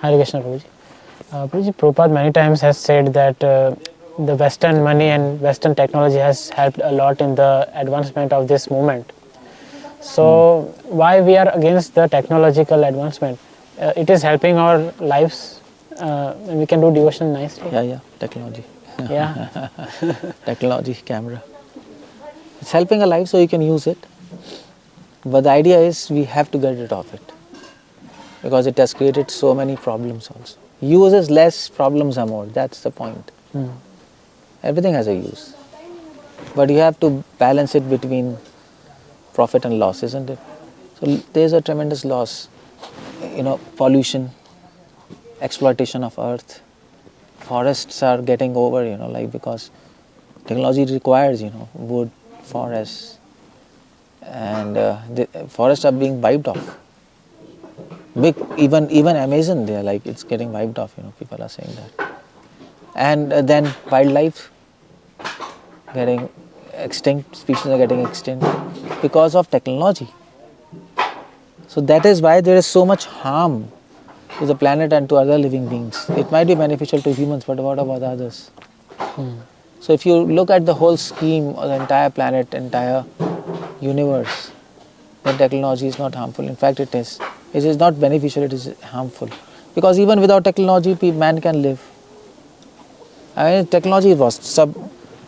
Hare Krishna, Prabhuji. Prabhuji, Prabhupada many times has said that the Western money and Western technology has helped a lot in the advancement of this movement. So why we are against the technological advancement? It is helping our lives and we can do devotion nicely. Yeah, technology. Yeah. Technology, camera. It's helping a life so you can use it. But the idea is we have to get rid of it. Because it has created so many problems also. Use is less, problems are more. That's the point. Everything has a use. But you have to balance it between profit and loss, isn't it? So there's a tremendous loss. Pollution, exploitation of earth. Forests are getting over, because technology requires, wood, forests. And the forests are being wiped off. Even Amazon, they're like, it's getting wiped off, people are saying that. And then wildlife getting extinct, species are getting extinct because of technology. So that is why there is so much harm to the planet and to other living beings. It might be beneficial to humans, but what about others? So if you look at the whole scheme of the entire planet, entire universe, then technology is not harmful. In fact, it is. It is not beneficial, it is harmful. Because even without technology, man can live. I mean, technology was sub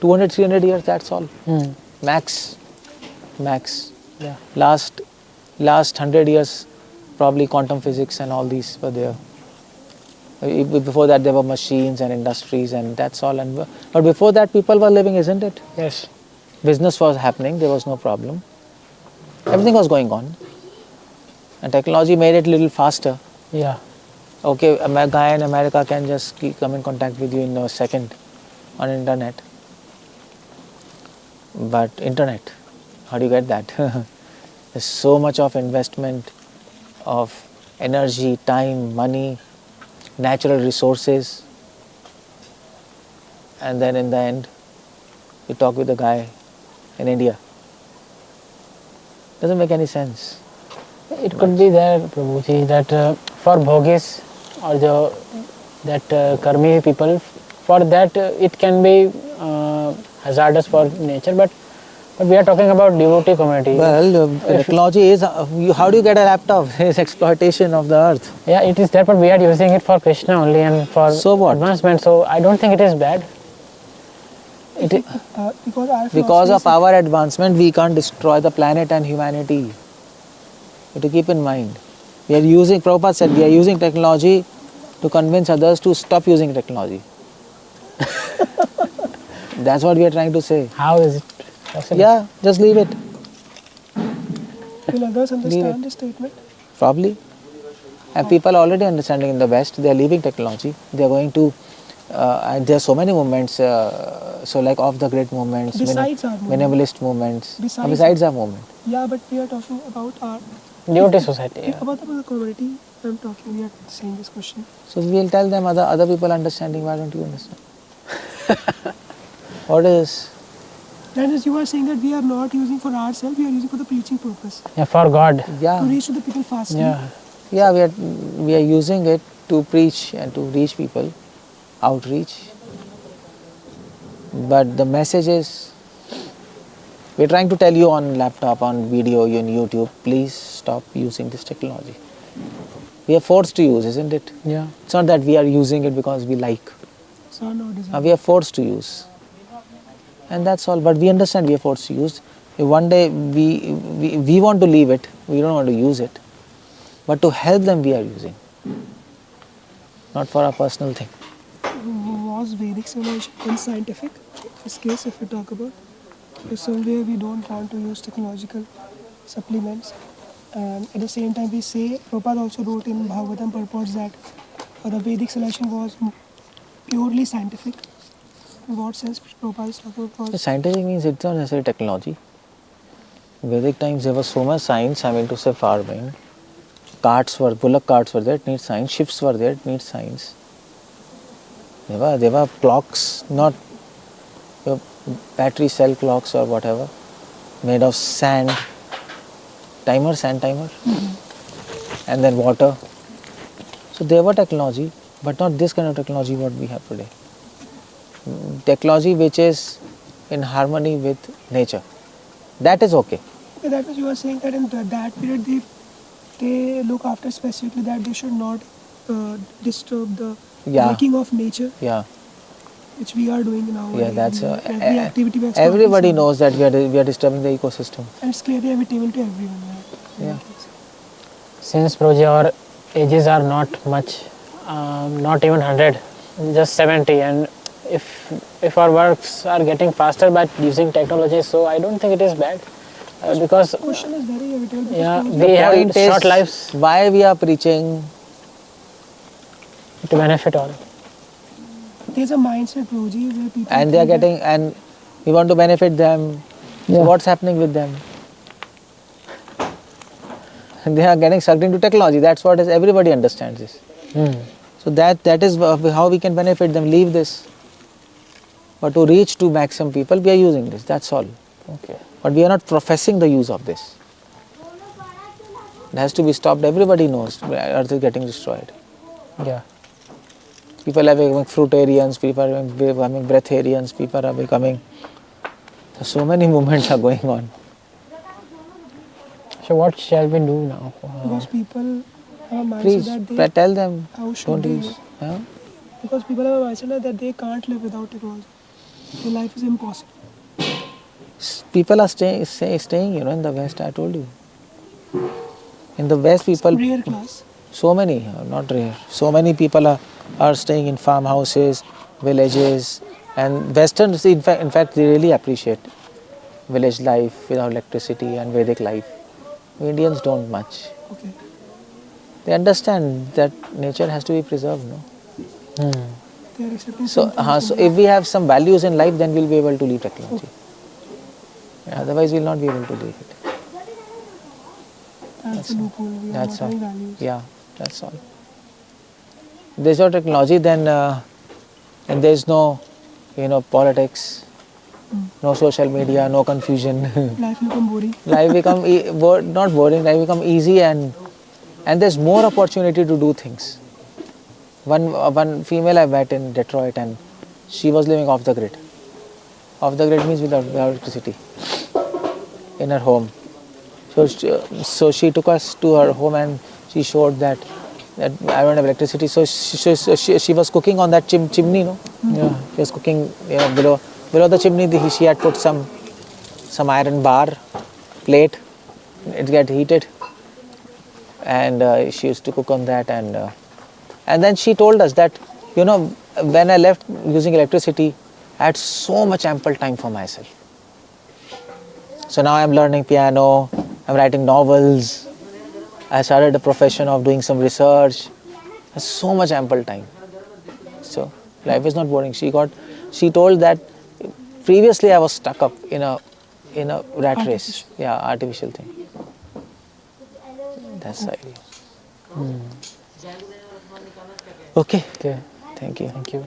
200, 300 years, that's all. Max. Yeah. Last 100 years, probably quantum physics and all these were there. Before that, there were machines and industries and that's all. But before that, people were living, isn't it? Yes. Business was happening, there was no problem. Everything was going on. And technology made it a little faster. Yeah. Okay, a guy in America can just come in contact with you in a second on internet. But internet, how do you get that? There's so much of investment of energy, time, money, natural resources. And then in the end, you talk with a guy in India. Doesn't make any sense. It could be there, Prabhuji, that for bhogis or that karmi people, for that it can be hazardous for nature, but we are talking about devotee community. Well, technology is, how do you get a laptop? It's exploitation of the earth. Yeah, it is there, but we are using it for Krishna only and for advancement, so I don't think it is bad. Because of our advancement, we can't destroy the planet and humanity. You have to keep in mind. Prabhupada said, we are using technology to convince others to stop using technology. That's what we are trying to say. How is it possible? Yeah, just leave it. Will others understand this statement? Probably. And people are already understanding in the West. They are leaving technology. They are going to, and there are so many movements, so like off the grid movements, minimalist movements. Besides our movement. Yeah, but we are talking about our devotee society. Yeah. About the community, I'm talking, we are saying this question. So we will tell them other people understanding, why don't you understand? What is? That is, you are saying that we are not using for ourselves, we are using for the preaching purpose. Yeah, for God. Yeah. To reach to the people fastly. Yeah. Yeah, we are using it to preach and to reach people, outreach. But the message is, we're trying to tell you on laptop, on video, on YouTube, please stop using this technology. We are forced to use, isn't it? Yeah. It's not that we are using it because we like. So no desire. We are forced to use. And that's all. But we understand we are forced to use. If one day we want to leave it, we don't want to use it. But to help them, we are using. Not for our personal thing. Was Vedic civilization unscientific? In this case, if we talk about, somewhere we don't want to use technological supplements. And at the same time, we say, Prabhupada also wrote in Bhagavatam purports that the Vedic civilization was purely scientific. In what sense Prabhupada is talking about? Scientific means it's not necessarily technology. In Vedic times there was so much science, to say farming. Bullock carts were there, it needs science. Ships were there, it needs science. There were clocks, not battery cell clocks or whatever, made of sand timer. And then water. So there were technology, but not this kind of technology what we have today. Technology which is in harmony with nature. That is okay. Okay, that was you were saying that in that period they look after specifically that they should not disturb the Yeah. working of nature, Yeah. which we are doing now. Yeah, that's every activity we are everybody starting, knows that we are disturbing the ecosystem. and it's clearly evident to everyone. Yeah. Since Proji, our ages are not much, not even 100, just 70, and if our works are getting faster by using technology, so I don't think it is bad, because The question is very evident. because yeah, Prabhuji, we have Point short is, lives why we are preaching. to benefit all. there's a mindset, Prabhuji, where people And they are think that- getting, and we want to benefit them. So Yeah. what's happening with them? They are getting sucked into technology. That's what is, everybody understands this. So that is how we can benefit them. Leave this. But to reach to maximum people, we are using this. That's all. Okay. But we are not professing the use of this. It has to be stopped. Everybody knows Earth is getting destroyed. Yeah. People are becoming fruitarians. People are becoming breatharians. People are becoming. So many movements are going on. So what shall we do now? because people have a mindset Please that they tell them. how should Don't they use. live? Yeah? Because people have a mindset that they can't live without technology. Their life is impossible. People are staying, in the West. I told you. In the West, people. Rare class. So many, not rare. So many people are staying in farmhouses, villages, and Westerns. In fact, they really appreciate village life without electricity and Vedic life. Indians don't much. Okay. They understand that nature has to be preserved, no? They are accepting So, some things so in if we have some values in life, then we'll be able to leave technology. Otherwise, we'll not be able to leave it. that's a loophole. We are That's not having all. values. Yeah, that's all. If there's no technology, then and there's no, politics, no social media, no confusion. Life will become boring. Life become not boring. Life become easy, and there's more opportunity to do things. One female I met in Detroit, and she was living off the grid. Off the grid means without electricity in her home. So she took us to her home, and she showed that I don't have electricity. So she was cooking on that chimney, no? Yeah. She was cooking below the chimney. She had put some iron bar plate. It get heated, and she used to cook on that. And then she told us that, when I left using electricity, I had so much ample time for myself. So now I'm learning piano. I'm writing novels. I started a profession of doing some research. There's so much ample time. So life is not boring. She told that previously I was stuck up in a rat race. Yeah, artificial thing. That's the idea. Okay. Okay. Thank you. Thank you.